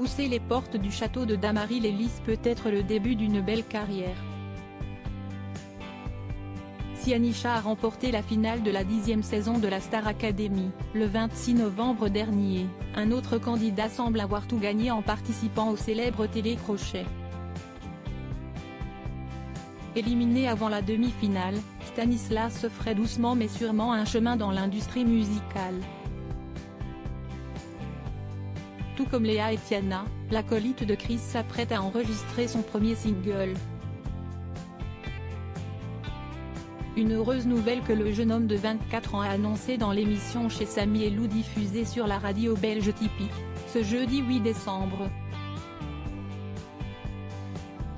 pousser les portes du château de Damary-les-Lys peut être le début d'une belle carrière. Si Anisha a remporté la finale de la 10e saison de la Star Academy, le 26 novembre dernier, un autre candidat semble avoir tout gagné en participant au célèbre télécrochet. Éliminé avant la demi-finale, Stanislas se ferait doucement mais sûrement un chemin dans l'industrie musicale. Tout comme Léa et Tiana, l'acolyte de Chris s'apprête à enregistrer son premier single. Une heureuse nouvelle que le jeune homme de 24 ans a annoncée dans l'émission Chez Samy et Lou diffusée sur la radio belge Typique, ce jeudi 8 décembre.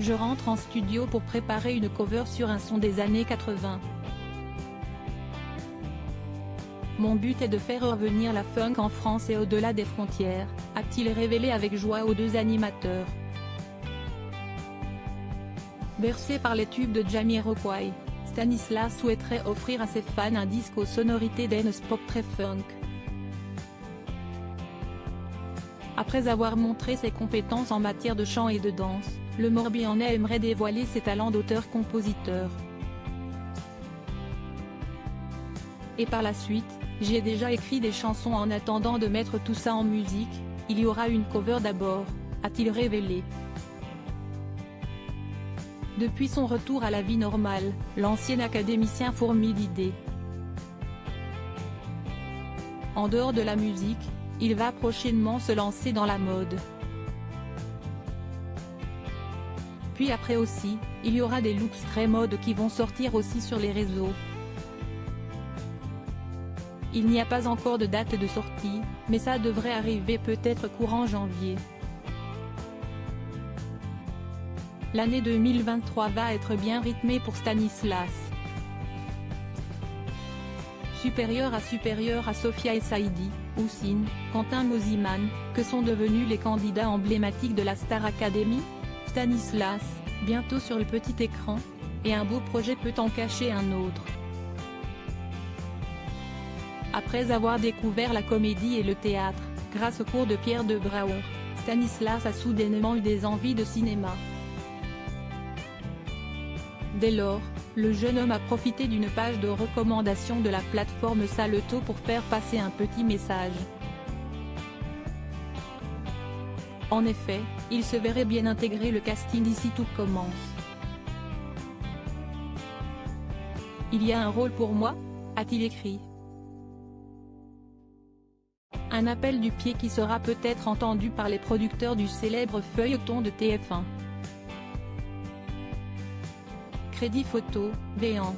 Je rentre en studio pour préparer une cover sur un son des années 80. Mon but est de faire revenir la funk en France et au-delà des frontières, a-t-il révélé avec joie aux deux animateurs. Bercé par les tubes de Jamiroquai, Stanislas souhaiterait offrir à ses fans un disque aux sonorités dance pop très funk. Après avoir montré ses compétences en matière de chant et de danse, le Morbihanais aimerait dévoiler ses talents d'auteur-compositeur. Et par la suite, j'ai déjà écrit des chansons en attendant de mettre tout ça en musique, il y aura une cover d'abord, a-t-il révélé. Depuis son retour à la vie normale, l'ancien académicien fourmille d'idées. En dehors de la musique, il va prochainement se lancer dans la mode. Puis après aussi, il y aura des looks très mode qui vont sortir aussi sur les réseaux. Il n'y a pas encore de date de sortie, mais ça devrait arriver peut-être courant janvier. L'année 2023 va être bien rythmée pour Stanislas. Supérieur à Sophia et Saïdi, Houssine, Quentin Mosiman, que sont devenus les candidats emblématiques de la Star Academy, Stanislas, bientôt sur le petit écran, et un beau projet peut en cacher un autre. Après avoir découvert la comédie et le théâtre, grâce au cours de Pierre de Braon, Stanislas a soudainement eu des envies de cinéma. Dès lors, le jeune homme a profité d'une page de recommandation de la plateforme Salto pour faire passer un petit message. En effet, il se verrait bien intégrer le casting d'ici tout commence. Il y a un rôle pour moi, a-t-il écrit. Un appel du pied qui sera peut-être entendu par les producteurs du célèbre feuilleton de TF1. Crédit photo, Véan.